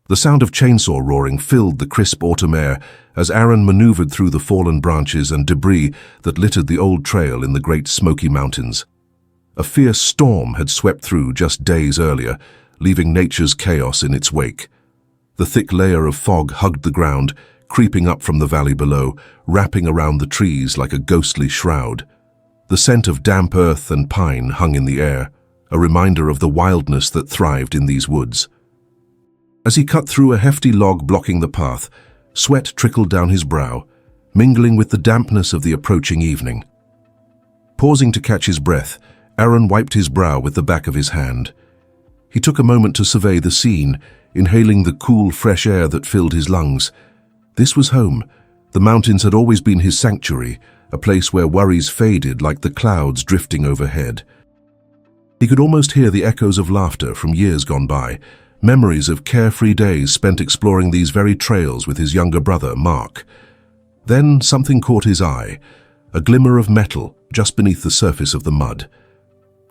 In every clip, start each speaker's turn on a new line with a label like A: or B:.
A: The sound of chainsaw roaring filled the crisp autumn air as Aaron maneuvered through the fallen branches and debris that littered the old trail in the Great Smoky Mountains. A fierce storm had swept through just days earlier, leaving nature's chaos in its wake. The thick layer of fog hugged the ground, creeping up from the valley below, wrapping around the trees like a ghostly shroud. The scent of damp earth and pine hung in the air, a reminder of the wildness that thrived in these woods. As he cut through a hefty log blocking the path, sweat trickled down his brow, mingling with the dampness of the approaching evening. Pausing to catch his breath, Aaron wiped his brow with the back of his hand. He took a moment to survey the scene, inhaling the cool, fresh air that filled his lungs. This was home. The mountains had always been his sanctuary, a place where worries faded like the clouds drifting overhead. He could almost hear the echoes of laughter from years gone by, memories of carefree days spent exploring these very trails with his younger brother, Mark. Then something caught his eye, a glimmer of metal just beneath the surface of the mud.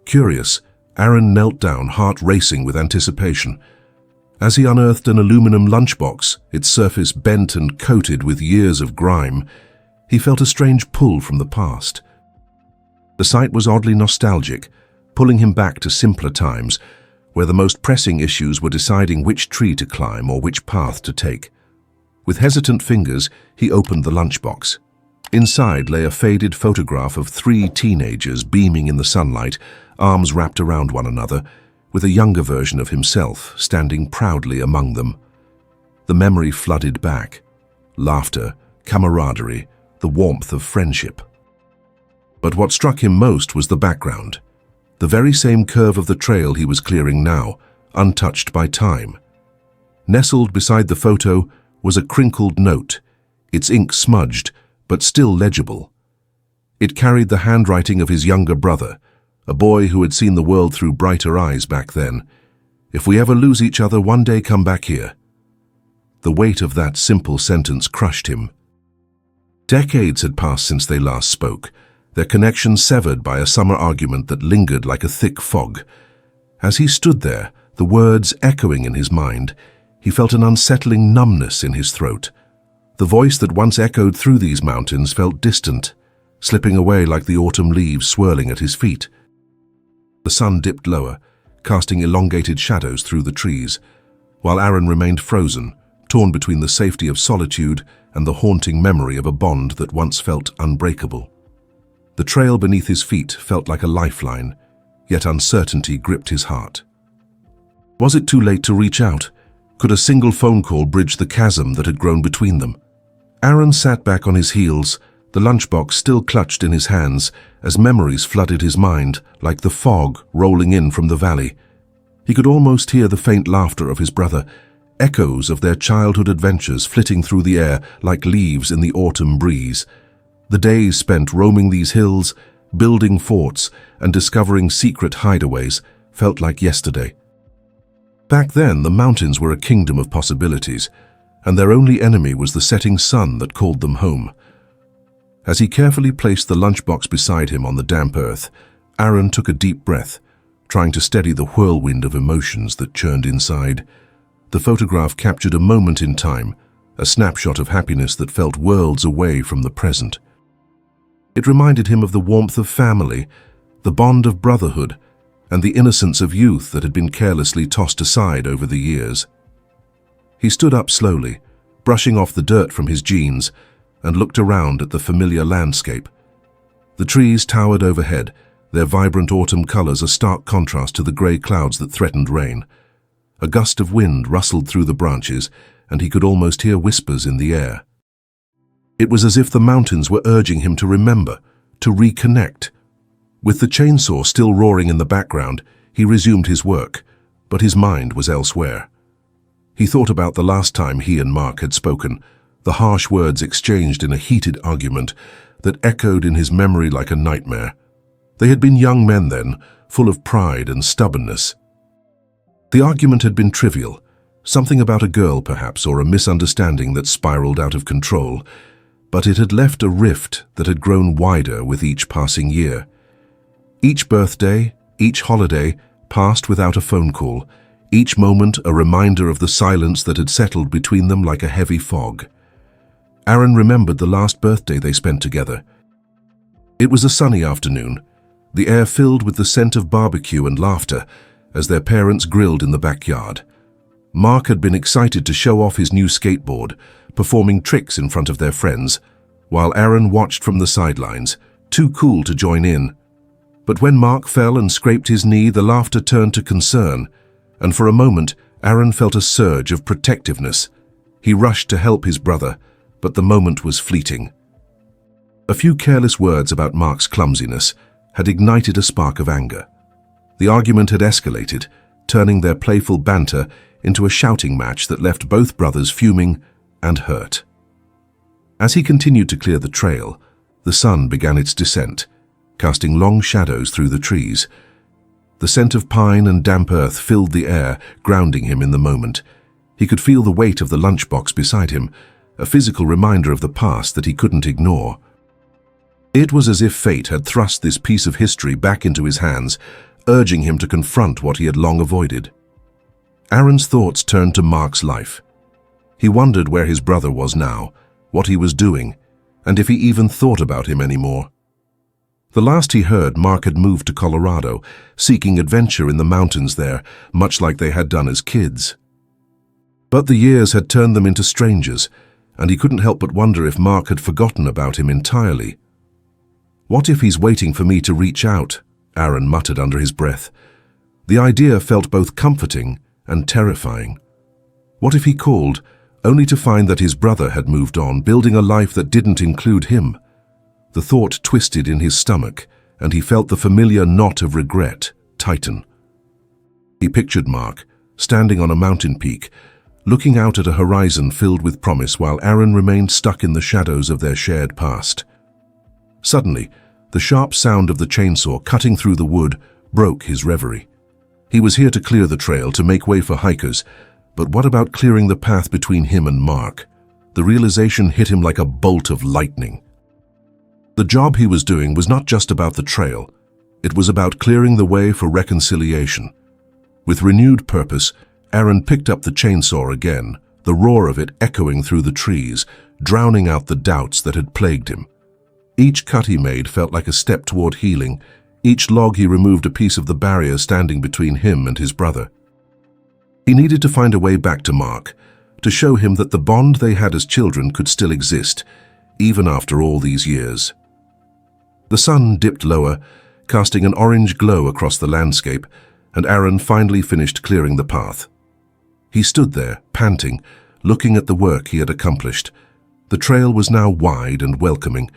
A: Curious, Aaron knelt down, heart racing with anticipation. As he unearthed an aluminum lunchbox, its surface bent and coated with years of grime, he felt a strange pull from the past. The sight was oddly nostalgic, pulling him back to simpler times, where the most pressing issues were deciding which tree to climb or which path to take. With hesitant fingers, he opened the lunchbox. Inside lay a faded photograph of 3 teenagers beaming in the sunlight, arms wrapped around one another, with a younger version of himself standing proudly among them. The memory flooded back. Laughter, camaraderie, the warmth of friendship. But what struck him most was the background. The very same curve of the trail he was clearing now, untouched by time. Nestled beside the photo was a crinkled note, its ink smudged, but still legible. It carried the handwriting of his younger brother, a boy who had seen the world through brighter eyes back then. "If we ever lose each other, one day come back here." The weight of that simple sentence crushed him. Decades had passed since they last spoke, their connection severed by a summer argument that lingered like a thick fog. As he stood there, the words echoing in his mind, he felt an unsettling numbness in his throat. The voice that once echoed through these mountains felt distant, slipping away like the autumn leaves swirling at his feet. The sun dipped lower, casting elongated shadows through the trees, while Aaron remained frozen, torn between the safety of solitude and the haunting memory of a bond that once felt unbreakable. The trail beneath his feet felt like a lifeline, yet uncertainty gripped his heart. Was it too late to reach out? Could a single phone call bridge the chasm that had grown between them? Aaron sat back on his heels, the lunchbox still clutched in his hands as memories flooded his mind like the fog rolling in from the valley. He could almost hear the faint laughter of his brother, echoes of their childhood adventures flitting through the air like leaves in the autumn breeze. The days spent roaming these hills, building forts, and discovering secret hideaways felt like yesterday. Back then, the mountains were a kingdom of possibilities, and their only enemy was the setting sun that called them home. As he carefully placed the lunchbox beside him on the damp earth, Aaron took a deep breath, trying to steady the whirlwind of emotions that churned inside. The photograph captured a moment in time, a snapshot of happiness that felt worlds away from the present. It reminded him of the warmth of family, the bond of brotherhood, and the innocence of youth that had been carelessly tossed aside over the years. He stood up slowly, brushing off the dirt from his jeans, and looked around at the familiar landscape. The trees towered overhead, their vibrant autumn colors a stark contrast to the gray clouds that threatened rain. A gust of wind rustled through the branches, and he could almost hear whispers in the air. It was as if the mountains were urging him to remember, to reconnect. With the chainsaw still roaring in the background, he resumed his work, but his mind was elsewhere. He thought about the last time he and Mark had spoken, the harsh words exchanged in a heated argument that echoed in his memory like a nightmare. They had been young men then, full of pride and stubbornness. The argument had been trivial, something about a girl perhaps, or a misunderstanding that spiraled out of control, but it had left a rift that had grown wider with each passing year. Each birthday, each holiday, passed without a phone call, each moment a reminder of the silence that had settled between them like a heavy fog. Aaron remembered the last birthday they spent together. It was a sunny afternoon, the air filled with the scent of barbecue and laughter as their parents grilled in the backyard. Mark had been excited to show off his new skateboard, performing tricks in front of their friends, while Aaron watched from the sidelines, too cool to join in. But when Mark fell and scraped his knee, the laughter turned to concern, and for a moment Aaron felt a surge of protectiveness. He rushed to help his brother, but the moment was fleeting. A few careless words about Mark's clumsiness had ignited a spark of anger. The argument had escalated, turning their playful banter into a shouting match that left both brothers fuming and hurt. As he continued to clear the trail, the sun began its descent, casting long shadows through the trees. The scent of pine and damp earth filled the air, grounding him in the moment. He could feel the weight of the lunchbox beside him, a physical reminder of the past that he couldn't ignore. It was as if fate had thrust this piece of history back into his hands, urging him to confront what he had long avoided. Aaron's thoughts turned to Mark's life. He wondered where his brother was now, what he was doing, and if he even thought about him anymore. The last he heard, Mark had moved to Colorado, seeking adventure in the mountains there, much like they had done as kids. But the years had turned them into strangers, and he couldn't help but wonder if Mark had forgotten about him entirely. "What if he's waiting for me to reach out?" Aaron muttered under his breath. The idea felt both comforting and terrifying. What if he called, only to find that his brother had moved on, building a life that didn't include him? The thought twisted in his stomach, and he felt the familiar knot of regret tighten. He pictured Mark, standing on a mountain peak, looking out at a horizon filled with promise while Aaron remained stuck in the shadows of their shared past. Suddenly, the sharp sound of the chainsaw cutting through the wood broke his reverie. He was here to clear the trail, to make way for hikers, but what about clearing the path between him and Mark? The realization hit him like a bolt of lightning. The job he was doing was not just about the trail. It was about clearing the way for reconciliation. With renewed purpose, Aaron picked up the chainsaw again, the roar of it echoing through the trees, drowning out the doubts that had plagued him. Each cut he made felt like a step toward healing. Each log he removed a piece of the barrier standing between him and his brother. He needed to find a way back to Mark, to show him that the bond they had as children could still exist, even after all these years. The sun dipped lower, casting an orange glow across the landscape, and Aaron finally finished clearing the path. He stood there, panting, looking at the work he had accomplished. The trail was now wide and welcoming,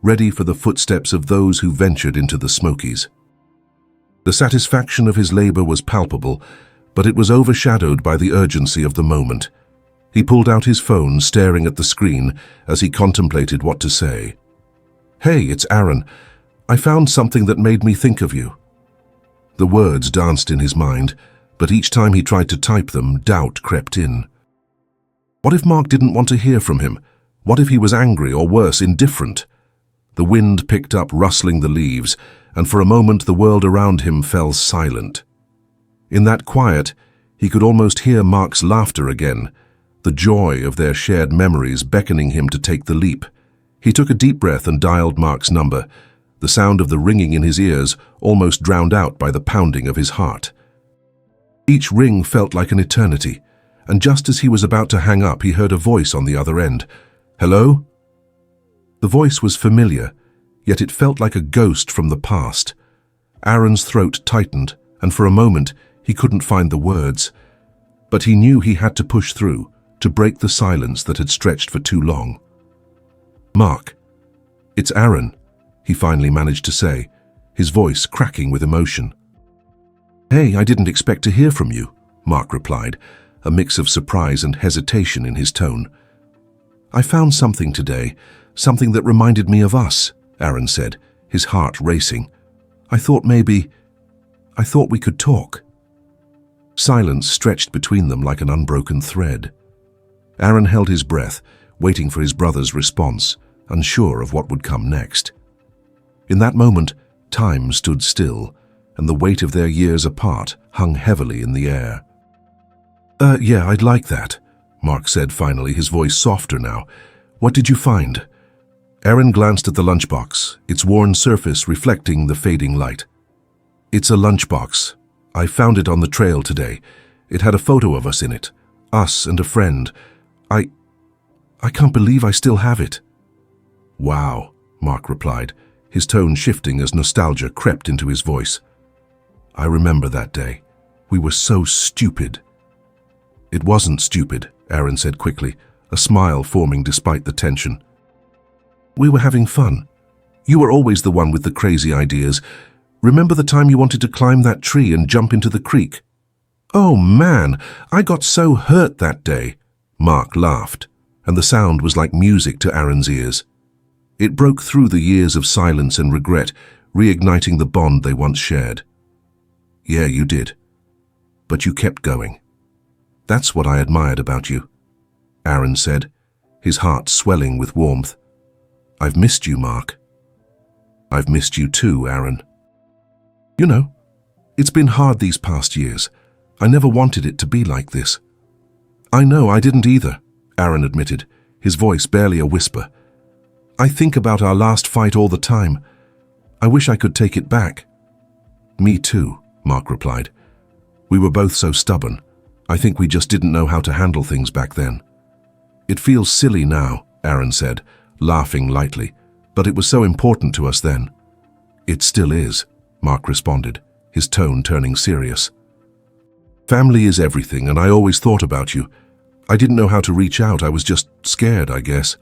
A: ready for the footsteps of those who ventured into the Smokies. The satisfaction of his labor was palpable, but it was overshadowed by the urgency of the moment. He pulled out his phone, staring at the screen as he contemplated what to say. "Hey, it's Aaron. I found something that made me think of you." The words danced in his mind, but each time he tried to type them, doubt crept in. What if Mark didn't want to hear from him? What if he was angry or worse, indifferent? The wind picked up, rustling the leaves, and for a moment the world around him fell silent. In that quiet, he could almost hear Mark's laughter again, the joy of their shared memories beckoning him to take the leap. He took a deep breath and dialed Mark's number, the sound of the ringing in his ears almost drowned out by the pounding of his heart. Each ring felt like an eternity, and just as he was about to hang up, he heard a voice on the other end. "Hello?" The voice was familiar, yet it felt like a ghost from the past. Aaron's throat tightened, and for a moment he couldn't find the words. But he knew he had to push through, to break the silence that had stretched for too long. "Mark, it's Aaron," he finally managed to say, his voice cracking with emotion. "Hey, I didn't expect to hear from you," Mark replied, a mix of surprise and hesitation in his tone. "I found something today, something that reminded me of us," Aaron said, his heart racing. I thought we could talk." Silence stretched between them like an unbroken thread. Aaron held his breath, waiting for his brother's response, unsure of what would come next. In that moment, time stood still, and the weight of their years apart hung heavily in the air. Yeah, I'd like that," Mark said finally, his voice softer now. "What did you find?" Aaron glanced at the lunchbox, its worn surface reflecting the fading light. "It's a lunchbox. I found it on the trail today. It had a photo of us in it. Us and a friend. I can't believe I still have it." "Wow," Mark replied, his tone shifting as nostalgia crept into his voice. "I remember that day. We were so stupid." "It wasn't stupid," Aaron said quickly, a smile forming despite the tension. "We were having fun. You were always the one with the crazy ideas. Remember the time you wanted to climb that tree and jump into the creek?" "Oh man, I got so hurt that day." Mark laughed, and the sound was like music to Aaron's ears. It broke through the years of silence and regret, reigniting the bond they once shared. "Yeah, you did. But you kept going. That's what I admired about you," Aaron said, his heart swelling with warmth. "I've missed you, Mark." "I've missed you too, Aaron. You know, it's been hard these past years. I never wanted it to be like this." "I know, I didn't either," Aaron admitted, his voice barely a whisper. "I think about our last fight all the time. I wish I could take it back." "Me too," Mark replied. "We were both so stubborn. I think we just didn't know how to handle things back then." "It feels silly now," Aaron said, laughing lightly, "but it was so important to us then." "It still is," Mark responded, his tone turning serious. "Family is everything, and I always thought about you. I didn't know how to reach out. I was just scared, I guess."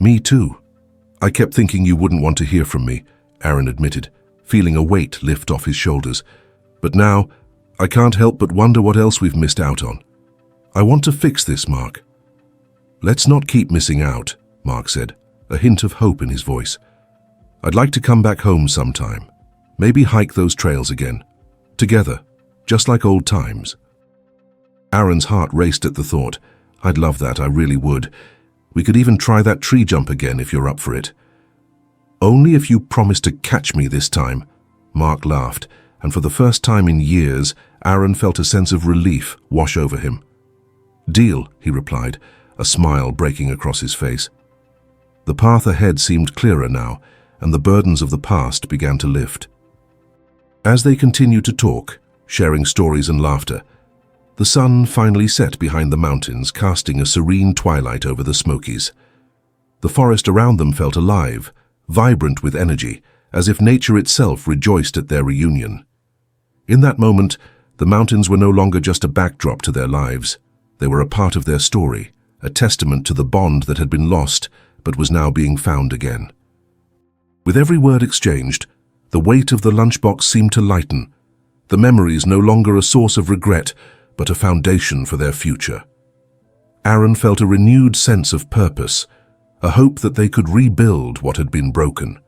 A: "Me too. I kept thinking you wouldn't want to hear from me," Aaron admitted, feeling a weight lift off his shoulders. "But now, I can't help but wonder what else we've missed out on. I want to fix this, Mark." "Let's not keep missing out," Mark said, a hint of hope in his voice. "I'd like to come back home sometime. Maybe hike those trails again. Together, just like old times." Aaron's heart raced at the thought. "I'd love that, I really would. We could even try that tree jump again if you're up for it." "Only if you promise to catch me this time," Mark laughed, and for the first time in years, Aaron felt a sense of relief wash over him. "Deal," he replied, a smile breaking across his face. The path ahead seemed clearer now, and the burdens of the past began to lift. As they continued to talk, sharing stories and laughter, the sun finally set behind the mountains, casting a serene twilight over the Smokies. The forest around them felt alive, vibrant with energy, as if nature itself rejoiced at their reunion. In that moment, the mountains were no longer just a backdrop to their lives. They were a part of their story, a testament to the bond that had been lost but was now being found again. With every word exchanged, the weight of the lunchbox seemed to lighten, the memories no longer a source of regret, but a foundation for their future. Aaron felt a renewed sense of purpose, a hope that they could rebuild what had been broken.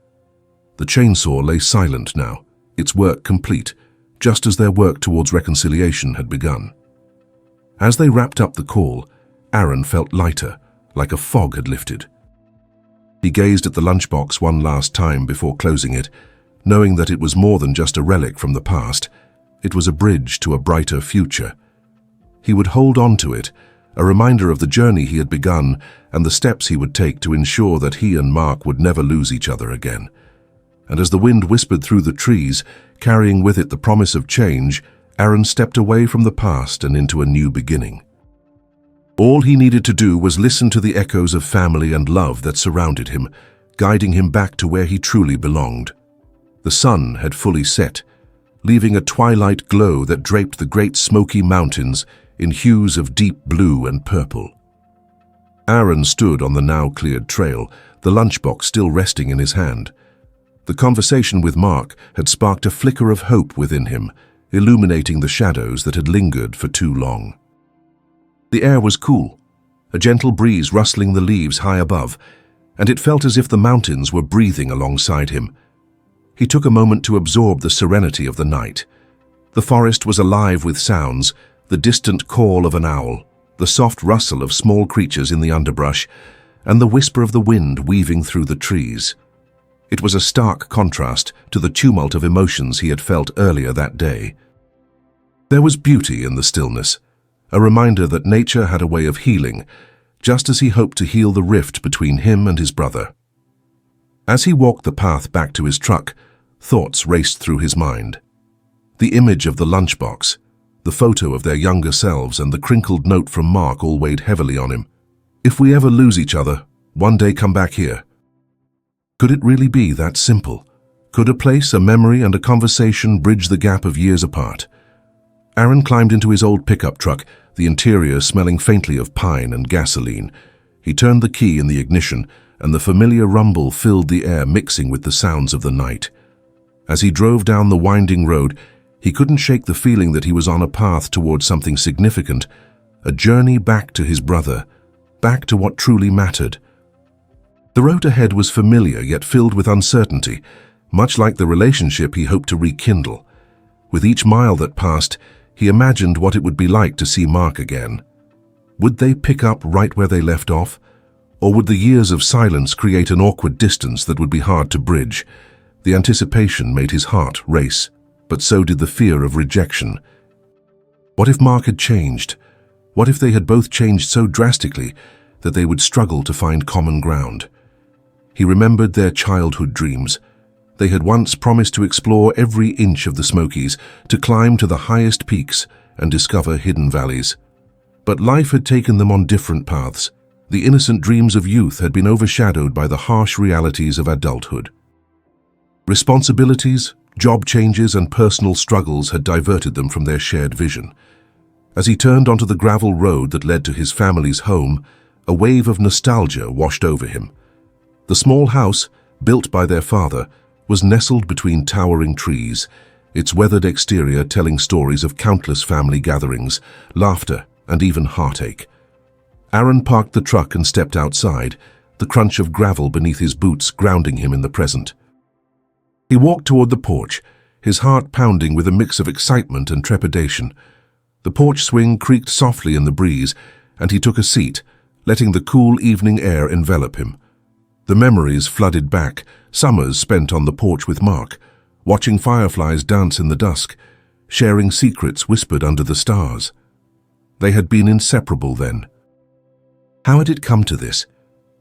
A: The chainsaw lay silent now, its work complete, just as their work towards reconciliation had begun. As they wrapped up the call, Aaron felt lighter, like a fog had lifted. He gazed at the lunchbox one last time before closing it, knowing that it was more than just a relic from the past. It was a bridge to a brighter future. He would hold on to it, a reminder of the journey he had begun and the steps he would take to ensure that he and Mark would never lose each other again. And as the wind whispered through the trees, carrying with it the promise of change, Aaron stepped away from the past and into a new beginning. All he needed to do was listen to the echoes of family and love that surrounded him, guiding him back to where he truly belonged. The sun had fully set, leaving a twilight glow that draped the Great Smoky Mountains in hues of deep blue and purple. Aaron stood on the now cleared trail, the lunchbox still resting in his hand. The conversation with Mark had sparked a flicker of hope within him, illuminating the shadows that had lingered for too long. The air was cool, a gentle breeze rustling the leaves high above, and it felt as if the mountains were breathing alongside him. He took a moment to absorb the serenity of the night. The forest was alive with sounds, the distant call of an owl, the soft rustle of small creatures in the underbrush, and the whisper of the wind weaving through the trees. It was a stark contrast to the tumult of emotions he had felt earlier that day. There was beauty in the stillness, a reminder that nature had a way of healing, just as he hoped to heal the rift between him and his brother. As he walked the path back to his truck, thoughts raced through his mind. The image of the lunchbox, the photo of their younger selves, and the crinkled note from Mark all weighed heavily on him. If we ever lose each other, one day come back here. Could it really be that simple? Could a place, a memory, and a conversation bridge the gap of years apart? Aaron climbed into his old pickup truck, the interior smelling faintly of pine and gasoline. He turned the key in the ignition, and the familiar rumble filled the air, mixing with the sounds of the night. As he drove down the winding road, he couldn't shake the feeling that he was on a path towards something significant, a journey back to his brother, back to what truly mattered. The road ahead was familiar yet filled with uncertainty, much like the relationship he hoped to rekindle. With each mile that passed, he imagined what it would be like to see Mark again. Would they pick up right where they left off? Or would the years of silence create an awkward distance that would be hard to bridge? The anticipation made his heart race, but so did the fear of rejection. What if Mark had changed? What if they had both changed so drastically that they would struggle to find common ground? He remembered their childhood dreams. They had once promised to explore every inch of the Smokies, to climb to the highest peaks and discover hidden valleys. But life had taken them on different paths. The innocent dreams of youth had been overshadowed by the harsh realities of adulthood. Responsibilities, job changes, and personal struggles had diverted them from their shared vision. As he turned onto the gravel road that led to his family's home, a wave of nostalgia washed over him. The small house, built by their father, was nestled between towering trees, its weathered exterior telling stories of countless family gatherings, laughter, and even heartache. Aaron parked the truck and stepped outside, the crunch of gravel beneath his boots grounding him in the present. He walked toward the porch, his heart pounding with a mix of excitement and trepidation. The porch swing creaked softly in the breeze, and he took a seat, letting the cool evening air envelop him. The memories flooded back, summers spent on the porch with Mark, watching fireflies dance in the dusk, sharing secrets whispered under the stars. They had been inseparable then. How had it come to this?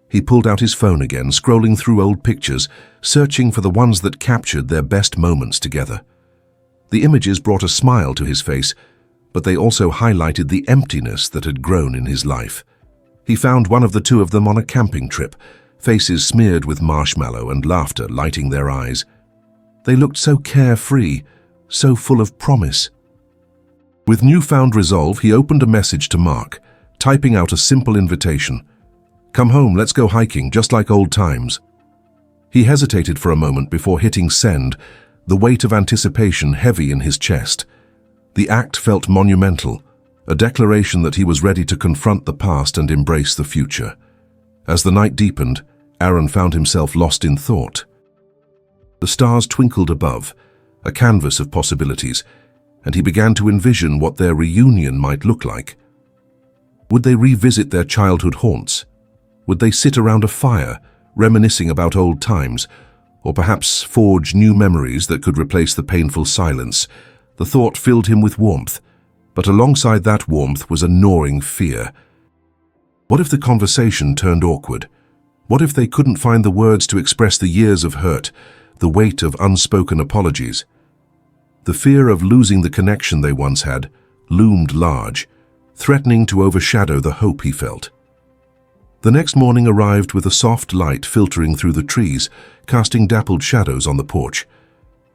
A: He pulled out his phone again, scrolling through old pictures, searching for the ones that captured their best moments together. The images brought a smile to his face, but they also highlighted the emptiness that had grown in his life. He found one of the two of them on a camping trip, faces smeared with marshmallow and laughter lighting their eyes. They looked so carefree, so full of promise. With newfound resolve, he opened a message to Mark, typing out a simple invitation. "Come home, let's go hiking, just like old times." He hesitated for a moment before hitting send, the weight of anticipation heavy in his chest. The act felt monumental, a declaration that he was ready to confront the past and embrace the future. As the night deepened, Aaron found himself lost in thought. The stars twinkled above, a canvas of possibilities, and he began to envision what their reunion might look like. Would they revisit their childhood haunts? Would they sit around a fire, reminiscing about old times, or perhaps forge new memories that could replace the painful silence? The thought filled him with warmth, but alongside that warmth was a gnawing fear. What if the conversation turned awkward? What if they couldn't find the words to express the years of hurt, the weight of unspoken apologies? The fear of losing the connection they once had loomed large, threatening to overshadow the hope he felt. The next morning arrived with a soft light filtering through the trees, casting dappled shadows on the porch.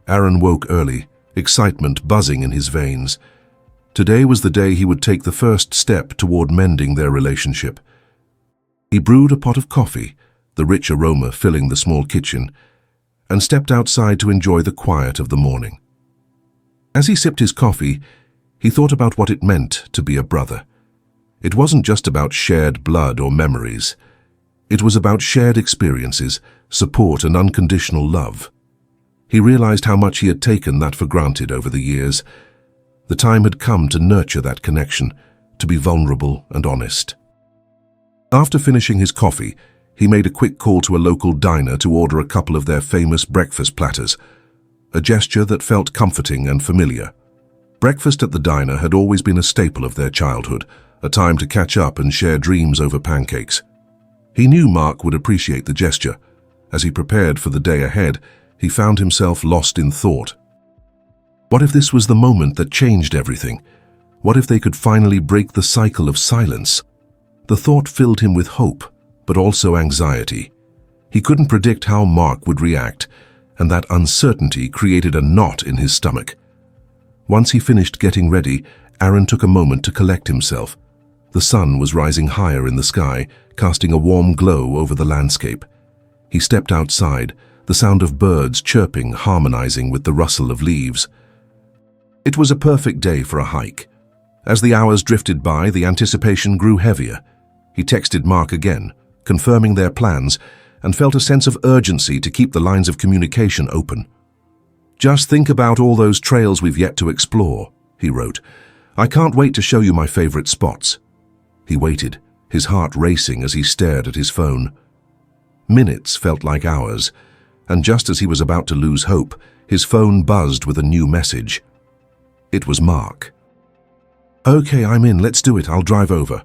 A: Aaron woke early, excitement buzzing in his veins. Today was the day he would take the first step toward mending their relationship. He brewed a pot of coffee, the rich aroma filling the small kitchen, and stepped outside to enjoy the quiet of the morning. As he sipped his coffee, he thought about what it meant to be a brother. It wasn't just about shared blood or memories. It was about shared experiences, support, and unconditional love. He realized how much he had taken that for granted over the years. The time had come to nurture that connection, to be vulnerable and honest. After finishing his coffee, he made a quick call to a local diner to order a couple of their famous breakfast platters, a gesture that felt comforting and familiar. Breakfast at the diner had always been a staple of their childhood, a time to catch up and share dreams over pancakes. He knew Mark would appreciate the gesture. As he prepared for the day ahead, he found himself lost in thought. What if this was the moment that changed everything? What if they could finally break the cycle of silence? The thought filled him with hope, but also anxiety. He couldn't predict how Mark would react, and that uncertainty created a knot in his stomach. Once he finished getting ready, Aaron took a moment to collect himself. The sun was rising higher in the sky, casting a warm glow over the landscape. He stepped outside, the sound of birds chirping harmonizing with the rustle of leaves. It was a perfect day for a hike. As the hours drifted by, the anticipation grew heavier. He texted Mark again, confirming their plans, and felt a sense of urgency to keep the lines of communication open. "Just think about all those trails we've yet to explore," he wrote. "I can't wait to show you my favorite spots." He waited, his heart racing as he stared at his phone. Minutes felt like hours, and just as he was about to lose hope, his phone buzzed with a new message. It was Mark. "Okay, I'm in, let's do it, I'll drive over."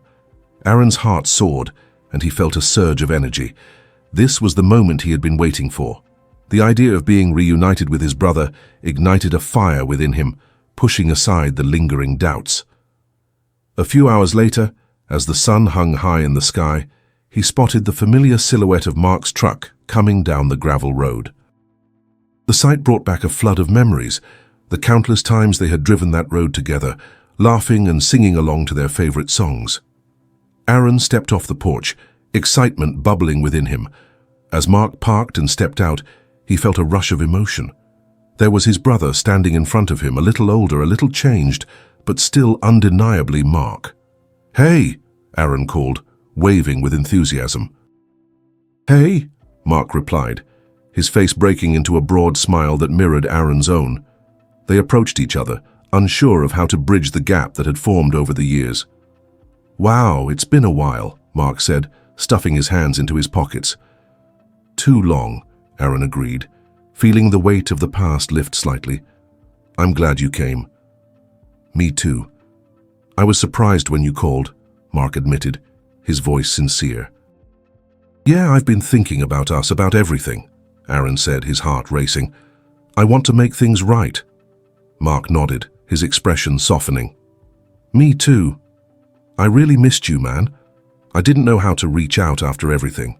A: Aaron's heart soared, and he felt a surge of energy. This was the moment he had been waiting for. The idea of being reunited with his brother ignited a fire within him, pushing aside the lingering doubts. A few hours later, as the sun hung high in the sky, he spotted the familiar silhouette of Mark's truck coming down the gravel road. The sight brought back a flood of memories, the countless times they had driven that road together, laughing and singing along to their favorite songs. Aaron stepped off the porch, excitement bubbling within him. As Mark parked and stepped out, he felt a rush of emotion. There was his brother standing in front of him, a little older, a little changed, but still undeniably Mark. "Hey!" Aaron called, waving with enthusiasm. "Hey!" Mark replied, his face breaking into a broad smile that mirrored Aaron's own. They approached each other, unsure of how to bridge the gap that had formed over the years. "Wow, it's been a while," Mark said, stuffing his hands into his pockets. "Too long," Aaron agreed, feeling the weight of the past lift slightly. "I'm glad you came." "Me too. I was surprised when you called," Mark admitted, his voice sincere. "Yeah, I've been thinking about us, about everything," Aaron said, his heart racing. "I want to make things right." Mark nodded, his expression softening. "Me too. I really missed you, man. I didn't know how to reach out after everything."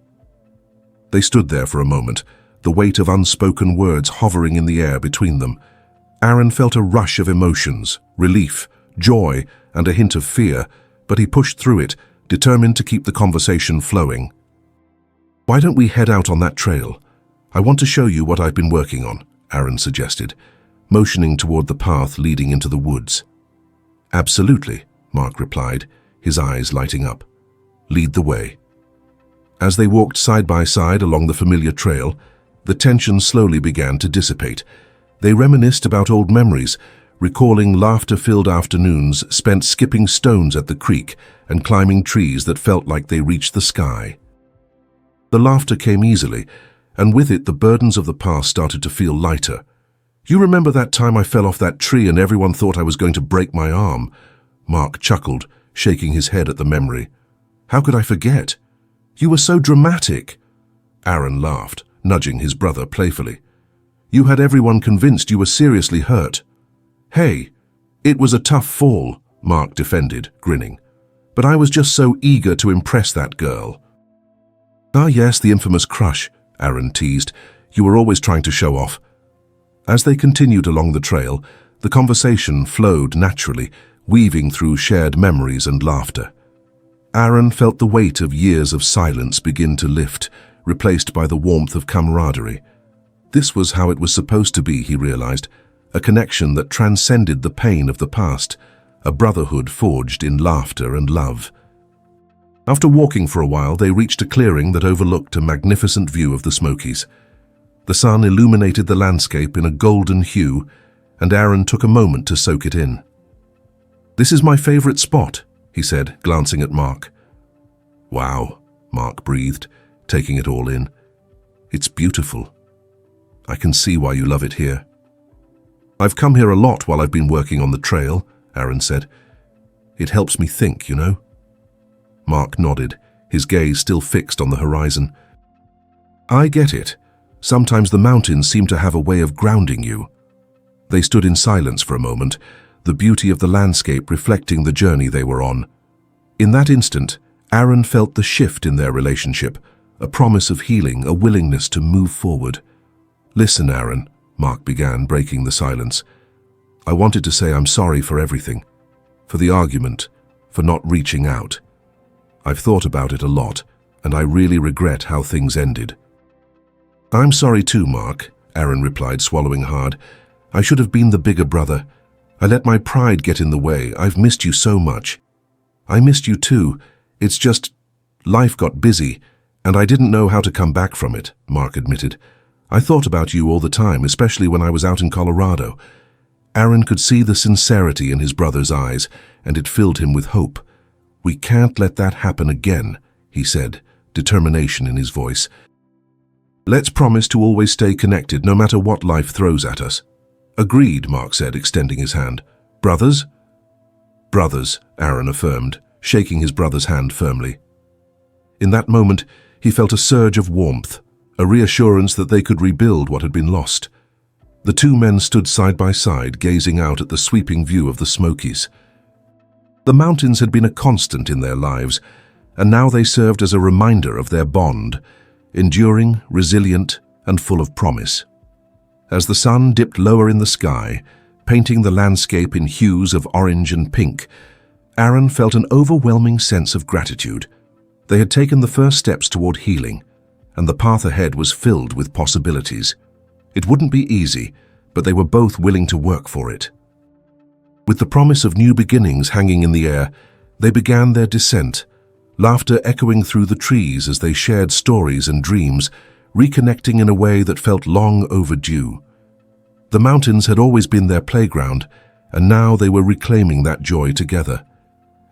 A: They stood there for a moment, the weight of unspoken words hovering in the air between them. Aaron felt a rush of emotions, relief, joy, and a hint of fear, but he pushed through it, determined to keep the conversation flowing. "Why don't we head out on that trail? I want to show you what I've been working on," Aaron suggested, motioning toward the path leading into the woods. "Absolutely," Mark replied, his eyes lighting up. "Lead the way." As they walked side by side along the familiar trail, the tension slowly began to dissipate. They reminisced about old memories, recalling laughter-filled afternoons spent skipping stones at the creek and climbing trees that felt like they reached the sky. The laughter came easily, and with it the burdens of the past started to feel lighter. "You remember that time I fell off that tree and everyone thought I was going to break my arm?" Mark chuckled, shaking his head at the memory. "How could I forget? You were so dramatic." Aaron laughed, nudging his brother playfully. "You had everyone convinced you were seriously hurt." "Hey, it was a tough fall," Mark defended, grinning. "But I was just so eager to impress that girl." "Ah yes, the infamous crush," Aaron teased. "You were always trying to show off." As they continued along the trail, the conversation flowed naturally, weaving through shared memories and laughter. Aaron felt the weight of years of silence begin to lift, replaced by the warmth of camaraderie. This was how it was supposed to be, he realized, a connection that transcended the pain of the past, a brotherhood forged in laughter and love. After walking for a while, they reached a clearing that overlooked a magnificent view of the Smokies. The sun illuminated the landscape in a golden hue, and Aaron took a moment to soak it in. "This is my favorite spot," he said, glancing at Mark. "Wow," Mark breathed, taking it all in. "It's beautiful. I can see why you love it here." I've come here a lot while I've been working on the trail, Aaron said. It helps me think, you know. Mark nodded, his gaze still fixed on the horizon. I get it. Sometimes the mountains seem to have a way of grounding you. They stood in silence for a moment, the beauty of the landscape reflecting the journey they were on. In that instant, Aaron felt the shift in their relationship, a promise of healing, a willingness to move forward. Listen, Aaron, Mark began, breaking the silence. I wanted to say I'm sorry for everything, for the argument, for not reaching out. I've thought about it a lot, and I really regret how things ended. I'm sorry too, Mark, Aaron replied, swallowing hard. I should have been the bigger brother. I let my pride get in the way. I've missed you so much. I missed you too. It's just, life got busy, and I didn't know how to come back from it, Mark admitted. I thought about you all the time, especially when I was out in Colorado. Aaron could see the sincerity in his brother's eyes, and it filled him with hope. We can't let that happen again, he said, determination in his voice. Let's promise to always stay connected, no matter what life throws at us. Agreed, Mark said, extending his hand. Brothers? Brothers, Aaron affirmed, shaking his brother's hand firmly. In that moment, he felt a surge of warmth, a reassurance that they could rebuild what had been lost. The two men stood side by side, gazing out at the sweeping view of the Smokies. The mountains had been a constant in their lives, and now they served as a reminder of their bond, enduring, resilient, and full of promise. As the sun dipped lower in the sky, painting the landscape in hues of orange and pink, Aaron felt an overwhelming sense of gratitude. They had taken the first steps toward healing, and the path ahead was filled with possibilities. It wouldn't be easy, but they were both willing to work for it. With the promise of new beginnings hanging in the air, they began their descent, laughter echoing through the trees as they shared stories and dreams, reconnecting in a way that felt long overdue. The mountains had always been their playground, and now they were reclaiming that joy together.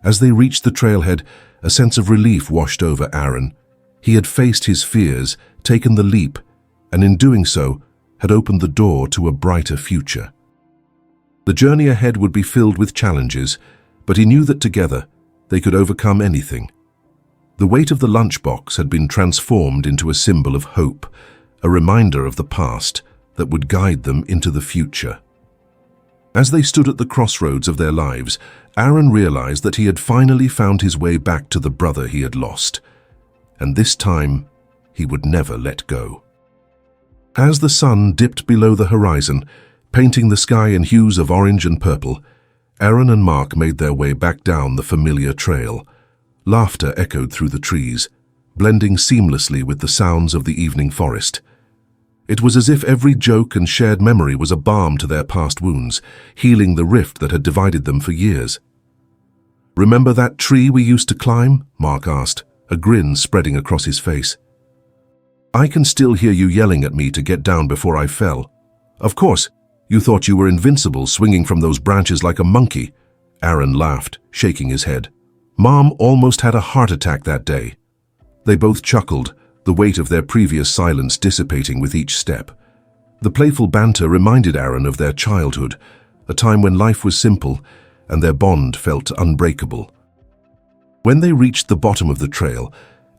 A: As they reached the trailhead, a sense of relief washed over Aaron. He had faced his fears, taken the leap, and in doing so, had opened the door to a brighter future. The journey ahead would be filled with challenges, but he knew that together they could overcome anything. The weight of the lunchbox had been transformed into a symbol of hope, a reminder of the past that would guide them into the future. As they stood at the crossroads of their lives, Aaron realized that he had finally found his way back to the brother he had lost, and this time he would never let go. As the sun dipped below the horizon, painting the sky in hues of orange and purple, Aaron and Mark made their way back down the familiar trail. Laughter echoed through the trees, blending seamlessly with the sounds of the evening forest. It was as if every joke and shared memory was a balm to their past wounds, healing the rift that had divided them for years. Remember that tree we used to climb? Mark asked, a grin spreading across his face. I can still hear you yelling at me to get down before I fell. Of course, you thought you were invincible, swinging from those branches like a monkey. Aaron laughed, shaking his head. Mom almost had a heart attack that day. They both chuckled, the weight of their previous silence dissipating with each step. The playful banter reminded Aaron of their childhood, a time when life was simple and their bond felt unbreakable. When they reached the bottom of the trail,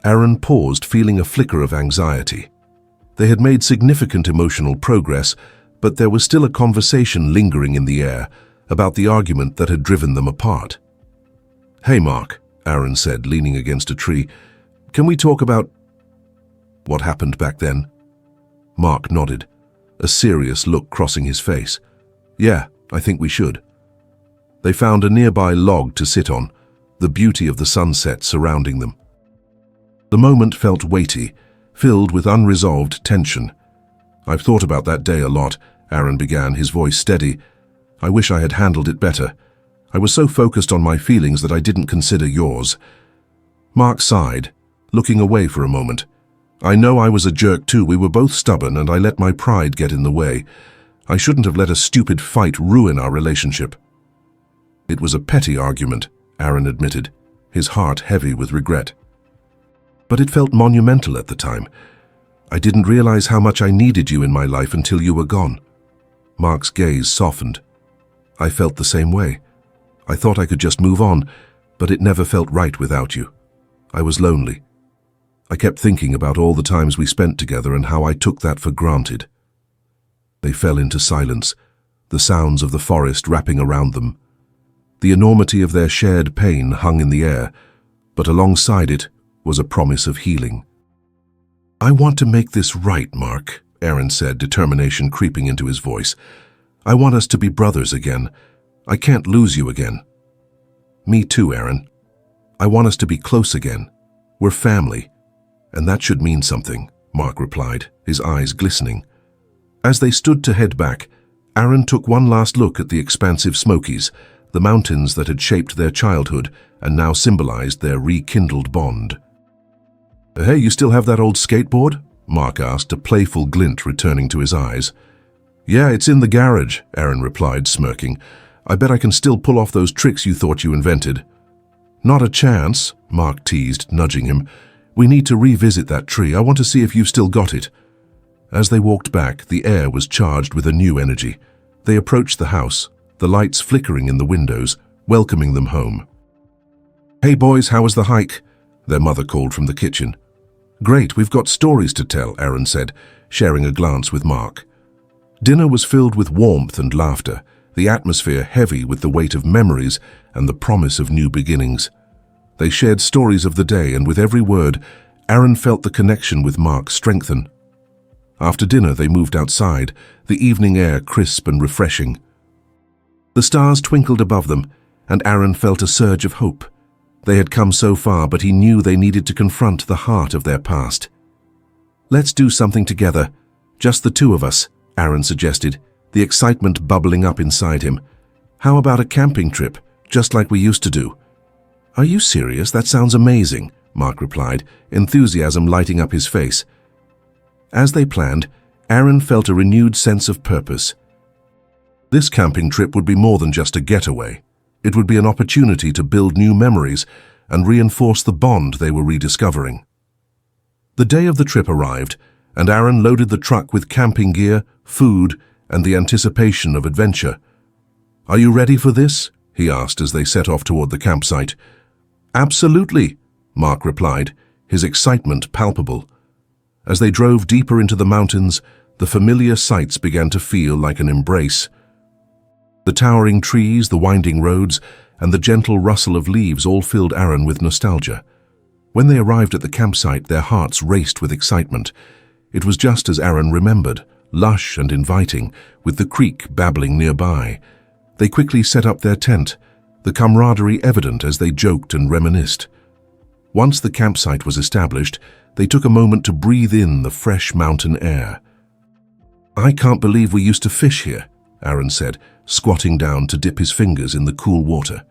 A: Aaron paused, feeling a flicker of anxiety. They had made significant emotional progress, but there was still a conversation lingering in the air about the argument that had driven them apart. Hey, Mark, Aaron said, leaning against a tree. Can we talk about what happened back then? Mark nodded, a serious look crossing his face. Yeah, I think we should. They found a nearby log to sit on, the beauty of the sunset surrounding them. The moment felt weighty, filled with unresolved tension. I've thought about that day a lot, Aaron began, his voice steady. I wish I had handled it better. I was so focused on my feelings that I didn't consider yours. Mark sighed, looking away for a moment. I know I was a jerk too. We were both stubborn and I let my pride get in the way. I shouldn't have let a stupid fight ruin our relationship. It was a petty argument, Aaron admitted, his heart heavy with regret. But it felt monumental at the time. I didn't realize how much I needed you in my life until you were gone. Mark's gaze softened. I felt the same way. I thought I could just move on, but it never felt right without you. I was lonely. I kept thinking about all the times we spent together and how I took that for granted. They fell into silence, the sounds of the forest wrapping around them. The enormity of their shared pain hung in the air, but alongside it was a promise of healing. I want to make this right, Mark, Aaron said, determination creeping into his voice. I want us to be brothers again. I can't lose you again. Me too, Aaron. I want us to be close again. We're family. And that should mean something, Mark replied, his eyes glistening. As they stood to head back, Aaron took one last look at the expansive Smokies, the mountains that had shaped their childhood and now symbolized their rekindled bond. Hey, you still have that old skateboard? Mark asked, a playful glint returning to his eyes. Yeah, it's in the garage, Aaron replied, smirking. I bet I can still pull off those tricks you thought you invented. Not a chance, Mark teased, nudging him. We need to revisit that tree. I want to see if you've still got it. As they walked back, the air was charged with a new energy. They approached the house, the lights flickering in the windows, welcoming them home. Hey boys, how was the hike? Their mother called from the kitchen. Great, we've got stories to tell, Aaron said, sharing a glance with Mark. Dinner was filled with warmth and laughter, the atmosphere heavy with the weight of memories and the promise of new beginnings. They shared stories of the day, and with every word, Aaron felt the connection with Mark strengthen. After dinner, they moved outside, the evening air crisp and refreshing. The stars twinkled above them, and Aaron felt a surge of hope. They had come so far, but he knew they needed to confront the heart of their past. Let's do something together, just the two of us, Aaron suggested, the excitement bubbling up inside him. How about a camping trip, just like we used to do? Are you serious? That sounds amazing, Mark replied, enthusiasm lighting up his face. As they planned, Aaron felt a renewed sense of purpose. This camping trip would be more than just a getaway. It would be an opportunity to build new memories and reinforce the bond they were rediscovering. The day of the trip arrived, and Aaron loaded the truck with camping gear, food, and the anticipation of adventure. Are you ready for this? He asked as they set off toward the campsite. Absolutely, Mark replied, his excitement palpable. As they drove deeper into the mountains, the familiar sights began to feel like an embrace. The towering trees, the winding roads, and the gentle rustle of leaves all filled Aaron with nostalgia. When they arrived at the campsite, their hearts raced with excitement. It was just as Aaron remembered, lush and inviting, with the creek babbling nearby. They quickly set up their tent, the camaraderie evident as they joked and reminisced. Once the campsite was established, they took a moment to breathe in the fresh mountain air. I can't believe we used to fish here, Aaron said, squatting down to dip his fingers in the cool water.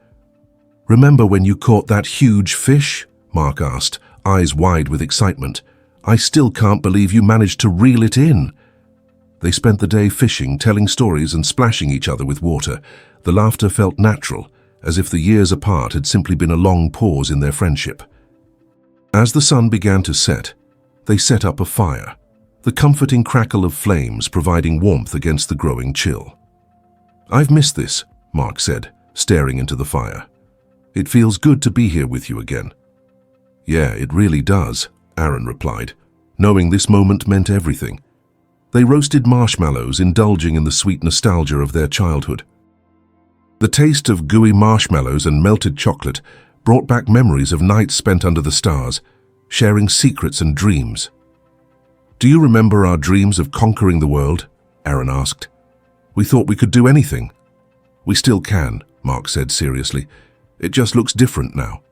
A: Remember when you caught that huge fish? Mark asked, eyes wide with excitement. I still can't believe you managed to reel it in. They spent the day fishing, telling stories and splashing each other with water. The laughter felt natural, as if the years apart had simply been a long pause in their friendship. As the sun began to set, they set up a fire, the comforting crackle of flames providing warmth against the growing chill. I've missed this, Mark said, staring into the fire. It feels good to be here with you again. Yeah, it really does, Aaron replied, knowing this moment meant everything. They roasted marshmallows, indulging in the sweet nostalgia of their childhood. The taste of gooey marshmallows and melted chocolate brought back memories of nights spent under the stars, sharing secrets and dreams. Do you remember our dreams of conquering the world? Aaron asked. We thought we could do anything. We still can, Mark said seriously. It just looks different now.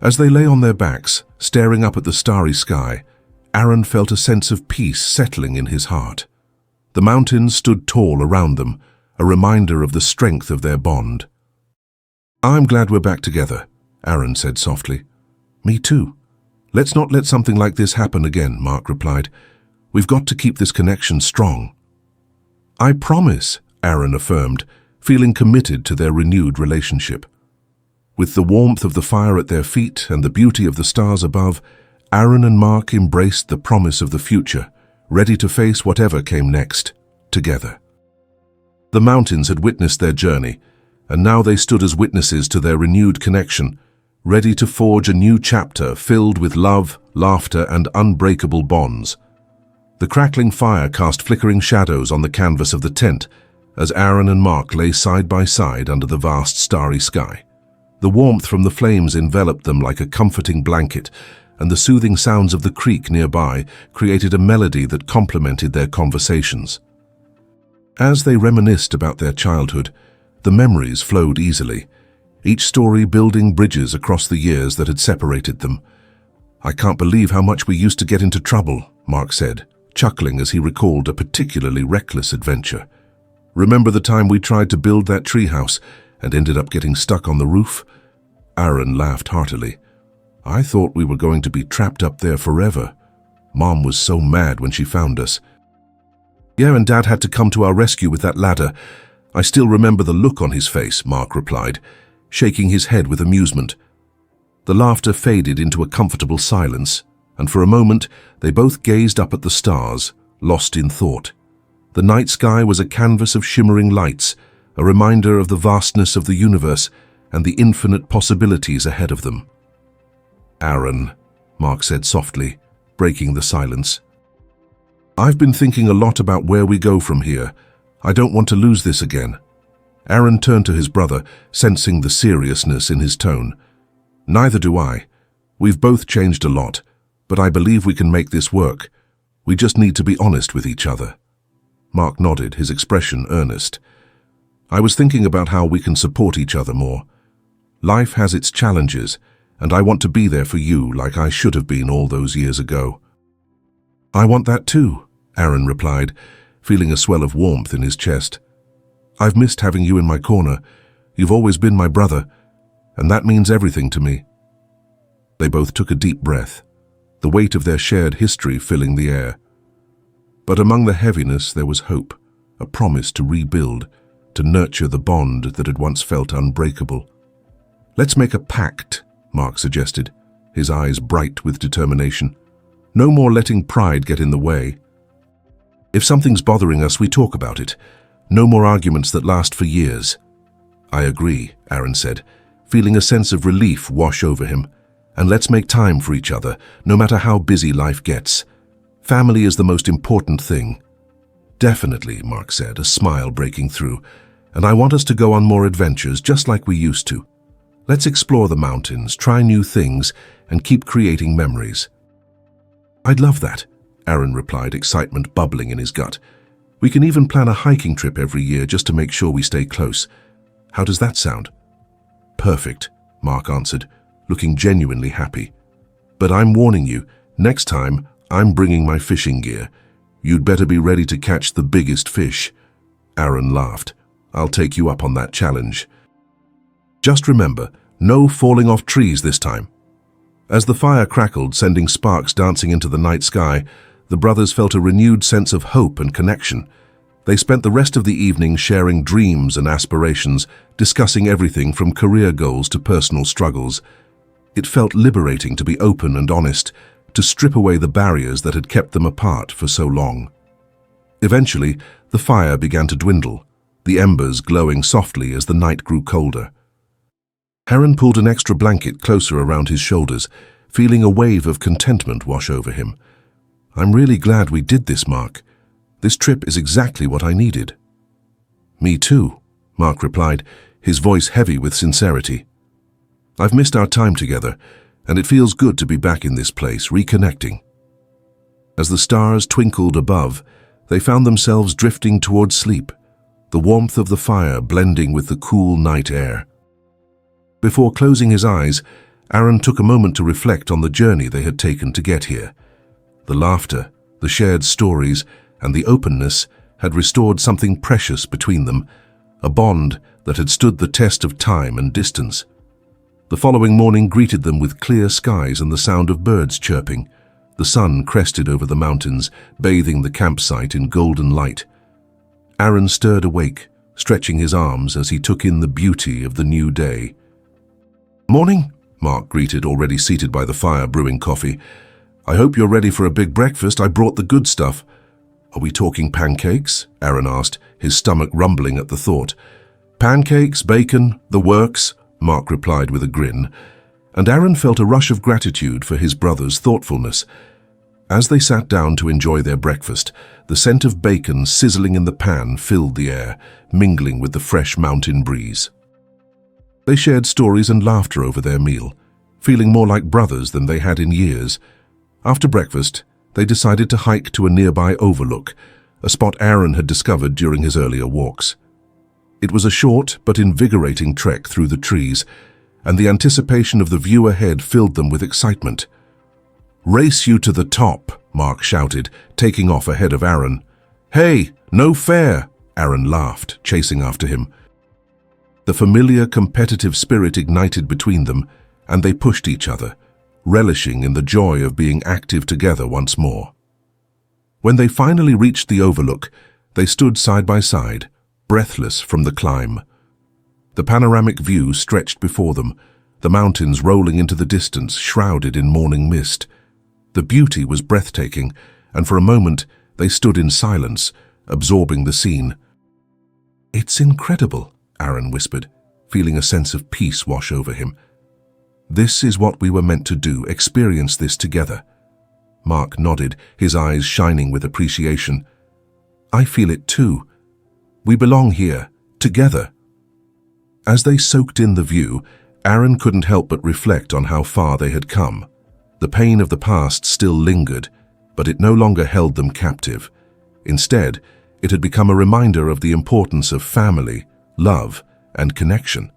A: As they lay on their backs, staring up at the starry sky, Aaron felt a sense of peace settling in his heart. The mountains stood tall around them, a reminder of the strength of their bond. I'm glad we're back together, Aaron said softly. Me too. Let's not let something like this happen again, Mark replied. We've got to keep this connection strong. I promise, Aaron affirmed, feeling committed to their renewed relationship. With the warmth of the fire at their feet and the beauty of the stars above, Aaron and Mark embraced the promise of the future, ready to face whatever came next, together. The mountains had witnessed their journey, and now they stood as witnesses to their renewed connection, ready to forge a new chapter filled with love, laughter, and unbreakable bonds. The crackling fire cast flickering shadows on the canvas of the tent as Aaron and Mark lay side by side under the vast starry sky. The warmth from the flames enveloped them like a comforting blanket, and the soothing sounds of the creek nearby created a melody that complemented their conversations. As they reminisced about their childhood, the memories flowed easily, each story building bridges across the years that had separated them. "I can't believe how much we used to get into trouble," Mark said, chuckling as he recalled a particularly reckless adventure. "Remember the time we tried to build that treehouse and ended up getting stuck on the roof?" Aaron laughed heartily. "I thought we were going to be trapped up there forever. Mom was so mad when she found us." "Yeah, and Dad had to come to our rescue with that ladder. I still remember the look on his face," Mark replied, shaking his head with amusement. The laughter faded into a comfortable silence, and for a moment they both gazed up at the stars, lost in thought. The night sky was a canvas of shimmering lights, a reminder of the vastness of the universe and the infinite possibilities ahead of them. "Aaron," Mark said softly, breaking the silence. "I've been thinking a lot about where we go from here. I don't want to lose this again." Aaron turned to his brother, sensing the seriousness in his tone. "Neither do I. We've both changed a lot, but I believe we can make this work. We just need to be honest with each other." Mark nodded, his expression earnest. "I was thinking about how we can support each other more. Life has its challenges, and I want to be there for you like I should have been all those years ago." "I want that too," Aaron replied, feeling a swell of warmth in his chest. "I've missed having you in my corner. You've always been my brother, and that means everything to me." They both took a deep breath, the weight of their shared history filling the air. But among the heaviness there was hope, a promise to rebuild, to nurture the bond that had once felt unbreakable. "Let's make a pact," Mark suggested, his eyes bright with determination. "No more letting pride get in the way. If something's bothering us, we talk about it. No more arguments that last for years." "I agree," Aaron said, feeling a sense of relief wash over him. "And let's make time for each other, no matter how busy life gets. Family is the most important thing." "Definitely," Mark said, a smile breaking through. "And I want us to go on more adventures just like we used to. Let's explore the mountains, try new things, and keep creating memories." "I'd love that," Aaron replied, excitement bubbling in his gut. "We can even plan a hiking trip every year just to make sure we stay close. How does that sound?" "Perfect," Mark answered, looking genuinely happy. "But I'm warning you, next time I'm bringing my fishing gear. You'd better be ready to catch the biggest fish." Aaron laughed. "I'll take you up on that challenge. Just remember, no falling off trees this time." As the fire crackled, sending sparks dancing into the night sky, the brothers felt a renewed sense of hope and connection. They spent the rest of the evening sharing dreams and aspirations, discussing everything from career goals to personal struggles. It felt liberating to be open and honest, to strip away the barriers that had kept them apart for so long. Eventually, the fire began to dwindle, the embers glowing softly as the night grew colder. Aaron pulled an extra blanket closer around his shoulders, feeling a wave of contentment wash over him. "I'm really glad we did this, Mark. This trip is exactly what I needed." "Me too," Mark replied, his voice heavy with sincerity. "I've missed our time together, and it feels good to be back in this place, reconnecting." As the stars twinkled above, they found themselves drifting towards sleep, the warmth of the fire blending with the cool night air. Before closing his eyes, Aaron took a moment to reflect on the journey they had taken to get here. The laughter, the shared stories, and the openness had restored something precious between them, a bond that had stood the test of time and distance. The following morning greeted them with clear skies and the sound of birds chirping. The sun crested over the mountains, bathing the campsite in golden light. Aaron stirred awake, stretching his arms as he took in the beauty of the new day. "Morning," Mark greeted, already seated by the fire brewing coffee. "I hope you're ready for a big breakfast. I brought the good stuff." "Are we talking pancakes?" Aaron asked, his stomach rumbling at the thought. "Pancakes, bacon, the works," Mark replied with a grin, and Aaron felt a rush of gratitude for his brother's thoughtfulness. As they sat down to enjoy their breakfast, the scent of bacon sizzling in the pan filled the air, mingling with the fresh mountain breeze. They shared stories and laughter over their meal, feeling more like brothers than they had in years. After breakfast, they decided to hike to a nearby overlook, a spot Aaron had discovered during his earlier walks. It was a short but invigorating trek through the trees, and the anticipation of the view ahead filled them with excitement. "Race you to the top," Mark shouted, taking off ahead of Aaron. "Hey, no fair," Aaron laughed, chasing after him. The familiar competitive spirit ignited between them, and they pushed each other, relishing in the joy of being active together once more. When they finally reached the overlook, they stood side by side, breathless from the climb. The panoramic view stretched before them, the mountains rolling into the distance, shrouded in morning mist. The beauty was breathtaking, and for a moment they stood in silence, absorbing the scene. "It's incredible," Aaron whispered, feeling a sense of peace wash over him. "This is what we were meant to do, experience this together." Mark nodded, his eyes shining with appreciation. "I feel it too. We belong here, together." As they soaked in the view, Aaron couldn't help but reflect on how far they had come. The pain of the past still lingered, but it no longer held them captive. Instead, it had become a reminder of the importance of family, love, and connection.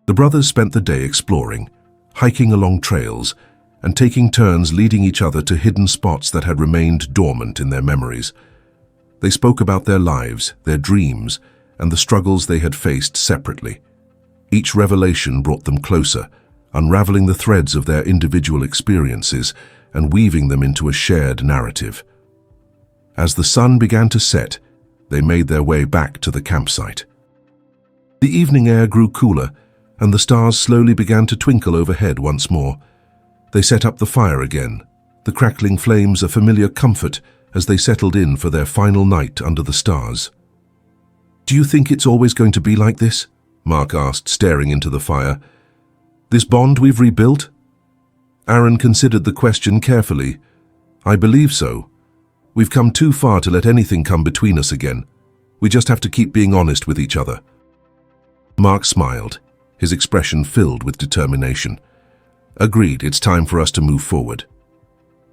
A: The brothers spent the day exploring, hiking along trails, and taking turns leading each other to hidden spots that had remained dormant in their memories. They spoke about their lives, their dreams, and the struggles they had faced separately. Each revelation brought them closer, unraveling the threads of their individual experiences and weaving them into a shared narrative. As the sun began to set, they made their way back to the campsite. The evening air grew cooler, and the stars slowly began to twinkle overhead once more. They set up the fire again, the crackling flames a familiar comfort as they settled in for their final night under the stars. "Do you think it's always going to be like this?" Mark asked, staring into the fire. "This bond we've rebuilt?" Aaron considered the question carefully. "I believe so. We've come too far to let anything come between us again. We just have to keep being honest with each other." Mark smiled, his expression filled with determination. "Agreed, it's time for us to move forward."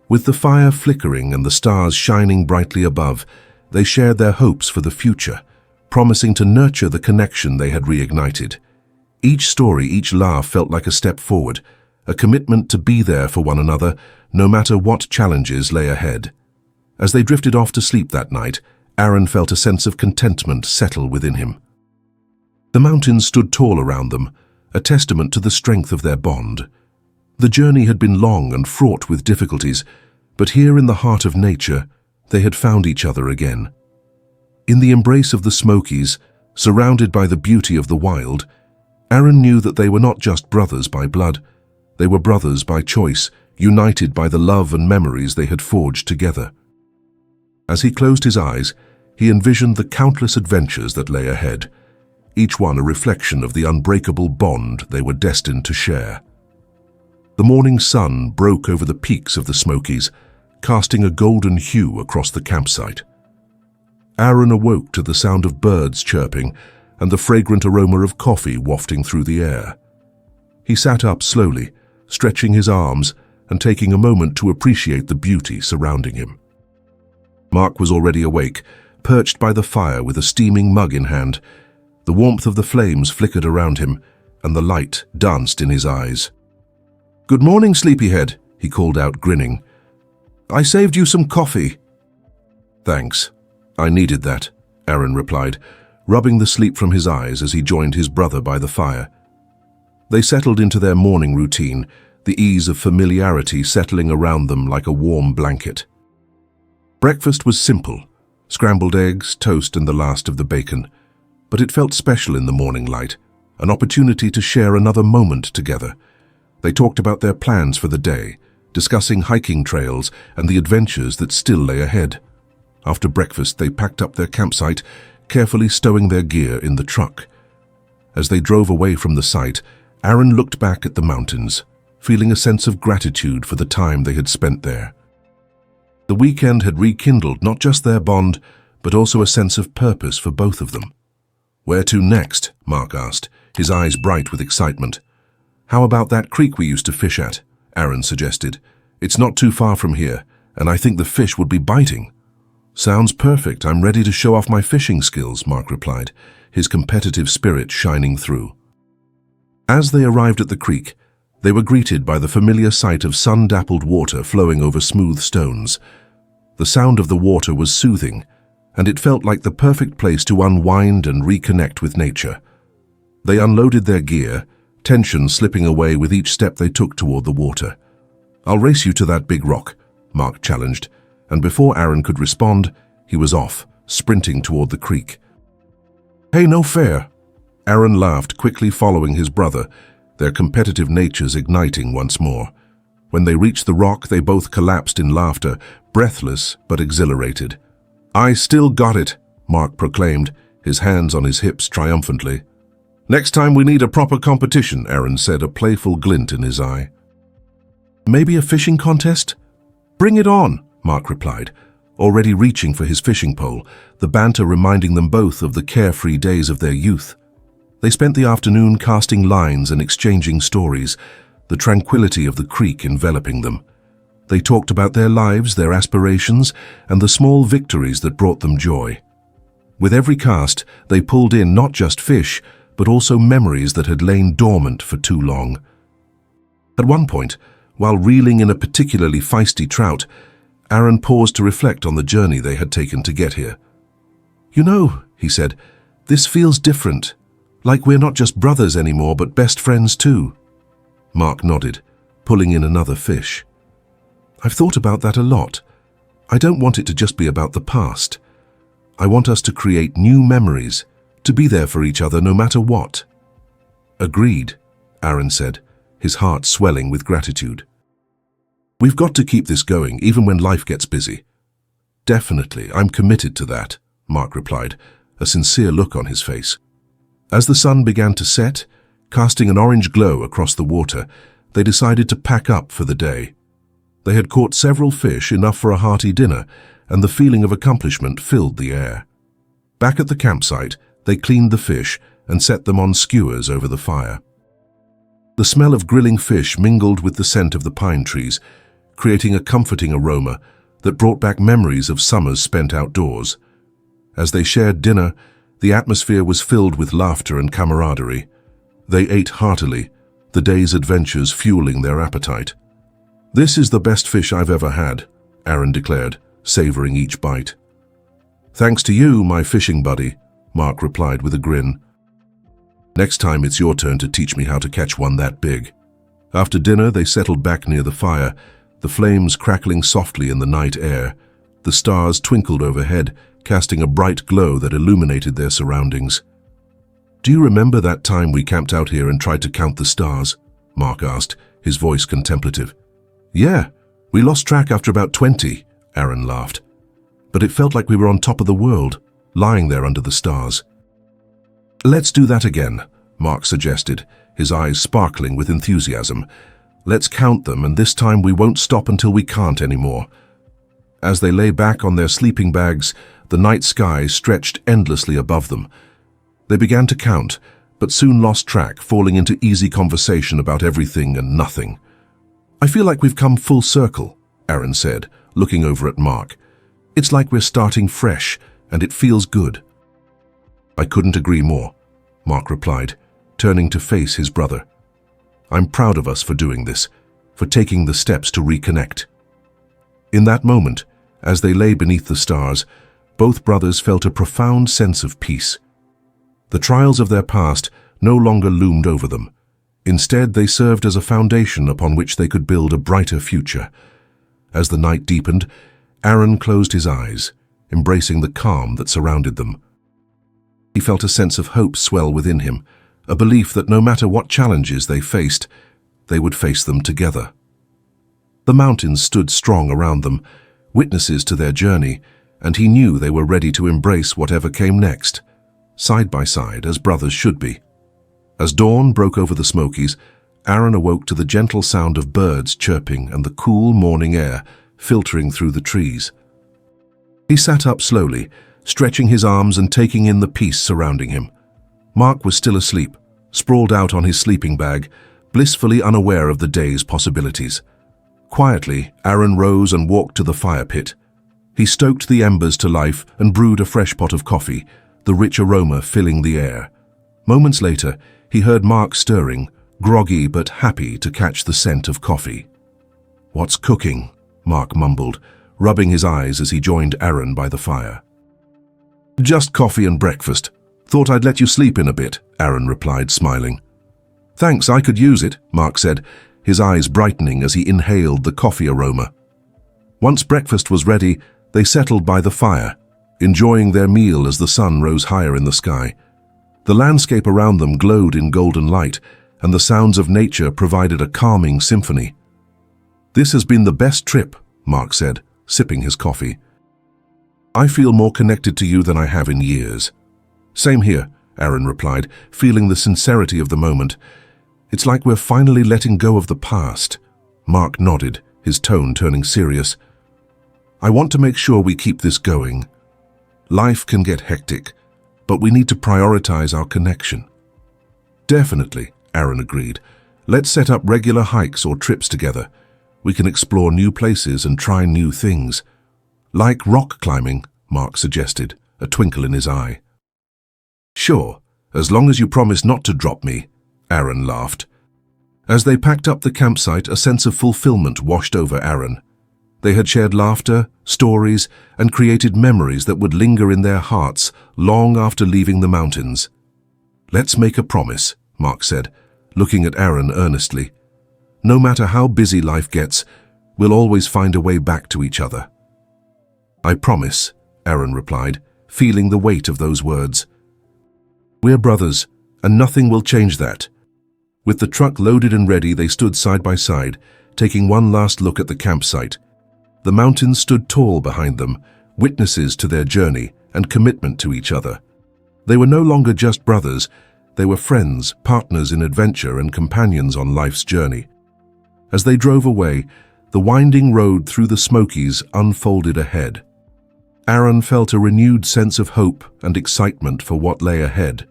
A: With the fire flickering and the stars shining brightly above, they shared their hopes for the future, promising to nurture the connection they had reignited. Each story, each laugh felt like a step forward, a commitment to be there for one another, no matter what challenges lay ahead. As they drifted off to sleep that night, Aaron felt a sense of contentment settle within him. The mountains stood tall around them, a testament to the strength of their bond. The journey had been long and fraught with difficulties, but here in the heart of nature, they had found each other again. In the embrace of the Smokies, surrounded by the beauty of the wild, Aaron knew that they were not just brothers by blood. They were brothers by choice, united by the love and memories they had forged together. As he closed his eyes, he envisioned the countless adventures that lay ahead, each one a reflection of the unbreakable bond they were destined to share. The morning sun broke over the peaks of the Smokies, casting a golden hue across the campsite. Aaron awoke to the sound of birds chirping and the fragrant aroma of coffee wafting through the air. He sat up slowly, stretching his arms and taking a moment to appreciate the beauty surrounding him. Mark was already awake, perched by the fire with a steaming mug in hand. The warmth of the flames flickered around him, and the light danced in his eyes. "Good morning, sleepyhead," he called out, grinning. "I saved you some coffee." "Thanks. I needed that," Aaron replied, rubbing the sleep from his eyes as he joined his brother by the fire. They settled into their morning routine, the ease of familiarity settling around them like a warm blanket. Breakfast was simple, scrambled eggs, toast, and the last of the bacon. But it felt special in the morning light, an opportunity to share another moment together. They talked about their plans for the day, discussing hiking trails and the adventures that still lay ahead. After breakfast, they packed up their campsite, carefully stowing their gear in the truck. As they drove away from the site, Aaron looked back at the mountains, feeling a sense of gratitude for the time they had spent there. The weekend had rekindled not just their bond, but also a sense of purpose for both of them. "Where to next?" Mark asked, his eyes bright with excitement. "How about that creek we used to fish at?" Aaron suggested. "It's not too far from here, and I think the fish would be biting." "Sounds perfect. I'm ready to show off my fishing skills," Mark replied, his competitive spirit shining through. As they arrived at the creek, they were greeted by the familiar sight of sun-dappled water flowing over smooth stones. The sound of the water was soothing, and it felt like the perfect place to unwind and reconnect with nature. They unloaded their gear, tension slipping away with each step they took toward the water. "I'll race you to that big rock," Mark challenged, and before Aaron could respond, he was off, sprinting toward the creek. "Hey, no fair!" Aaron laughed, quickly following his brother, their competitive natures igniting once more. When they reached the rock, they both collapsed in laughter, breathless but exhilarated. "I still got it," Mark proclaimed, his hands on his hips triumphantly. "Next time we need a proper competition," Aaron said, a playful glint in his eye. "Maybe a fishing contest?" "Bring it on," Mark replied, already reaching for his fishing pole, the banter reminding them both of the carefree days of their youth. They spent the afternoon casting lines and exchanging stories, the tranquility of the creek enveloping them. They talked about their lives, their aspirations, and the small victories that brought them joy. With every cast, they pulled in not just fish, but also memories that had lain dormant for too long. At one point, while reeling in a particularly feisty trout, Aaron paused to reflect on the journey they had taken to get here. "You know," he said, "this feels different. Like we're not just brothers anymore, but best friends too." Mark nodded, pulling in another fish. "I've thought about that a lot. I don't want it to just be about the past. I want us to create new memories, to be there for each other no matter what." "Agreed," Aaron said, his heart swelling with gratitude. "We've got to keep this going, even when life gets busy." "Definitely, I'm committed to that," Mark replied, a sincere look on his face. As the sun began to set, casting an orange glow across the water, they decided to pack up for the day. They had caught several fish, enough for a hearty dinner, and the feeling of accomplishment filled the air. Back at the campsite, they cleaned the fish and set them on skewers over the fire. The smell of grilling fish mingled with the scent of the pine trees, creating a comforting aroma that brought back memories of summers spent outdoors. As they shared dinner, the atmosphere was filled with laughter and camaraderie. They ate heartily, the day's adventures fueling their appetite. "This is the best fish I've ever had," Aaron declared, savoring each bite. "Thanks to you, my fishing buddy," Mark replied with a grin. "Next time it's your turn to teach me how to catch one that big." After dinner, they settled back near the fire, the flames crackling softly in the night air. The stars twinkled overhead, casting a bright glow that illuminated their surroundings. "Do you remember that time we camped out here and tried to count the stars?" Mark asked, his voice contemplative. "Yeah, we lost track after about 20, Aaron laughed. "But it felt like we were on top of the world, lying there under the stars." "Let's do that again," Mark suggested, his eyes sparkling with enthusiasm. "Let's count them, and this time we won't stop until we can't anymore." As they lay back on their sleeping bags, the night sky stretched endlessly above them. They began to count, but soon lost track, falling into easy conversation about everything and nothing. "I feel like we've come full circle," Aaron said, looking over at Mark. "It's like we're starting fresh, and it feels good." "I couldn't agree more," Mark replied, turning to face his brother. "I'm proud of us for doing this, for taking the steps to reconnect." In that moment, as they lay beneath the stars, both brothers felt a profound sense of peace. The trials of their past no longer loomed over them. Instead, they served as a foundation upon which they could build a brighter future. As the night deepened, Aaron closed his eyes, embracing the calm that surrounded them. He felt a sense of hope swell within him, a belief that no matter what challenges they faced, they would face them together. The mountains stood strong around them, witnesses to their journey, and he knew they were ready to embrace whatever came next, side by side as brothers should be. As dawn broke over the Smokies, Aaron awoke to the gentle sound of birds chirping and the cool morning air filtering through the trees. He sat up slowly, stretching his arms and taking in the peace surrounding him. Mark was still asleep, sprawled out on his sleeping bag, blissfully unaware of the day's possibilities. Quietly, Aaron rose and walked to the fire pit. He stoked the embers to life and brewed a fresh pot of coffee, the rich aroma filling the air. Moments later, he heard Mark stirring, groggy but happy to catch the scent of coffee. "What's cooking?" Mark mumbled, rubbing his eyes as he joined Aaron by the fire. "Just coffee and breakfast. Thought I'd let you sleep in a bit," Aaron replied, smiling. "Thanks, I could use it," Mark said, his eyes brightening as he inhaled the coffee aroma. Once breakfast was ready, they settled by the fire, enjoying their meal as the sun rose higher in the sky. The landscape around them glowed in golden light, and the sounds of nature provided a calming symphony. "This has been the best trip," Mark said, sipping his coffee. "I feel more connected to you than I have in years." "Same here," Aaron replied, feeling the sincerity of the moment. "It's like we're finally letting go of the past." Mark nodded, his tone turning serious. "I want to make sure we keep this going. Life can get hectic, but we need to prioritize our connection." "Definitely," Aaron agreed. "Let's set up regular hikes or trips together. We can explore new places and try new things." "Like rock climbing," Mark suggested, a twinkle in his eye. "Sure, as long as you promise not to drop me," Aaron laughed. As they packed up the campsite, a sense of fulfillment washed over Aaron. They had shared laughter, stories, and created memories that would linger in their hearts long after leaving the mountains. "Let's make a promise," Mark said, looking at Aaron earnestly. "No matter how busy life gets, we'll always find a way back to each other." "I promise," Aaron replied, feeling the weight of those words. "We're brothers, and nothing will change that." With the truck loaded and ready, they stood side by side, taking one last look at the campsite. The mountains stood tall behind them, witnesses to their journey and commitment to each other. They were no longer just brothers, they were friends, partners in adventure and companions on life's journey. As they drove away, the winding road through the Smokies unfolded ahead. Aaron felt a renewed sense of hope and excitement for what lay ahead.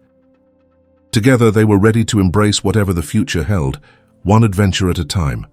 A: Together they were ready to embrace whatever the future held, one adventure at a time.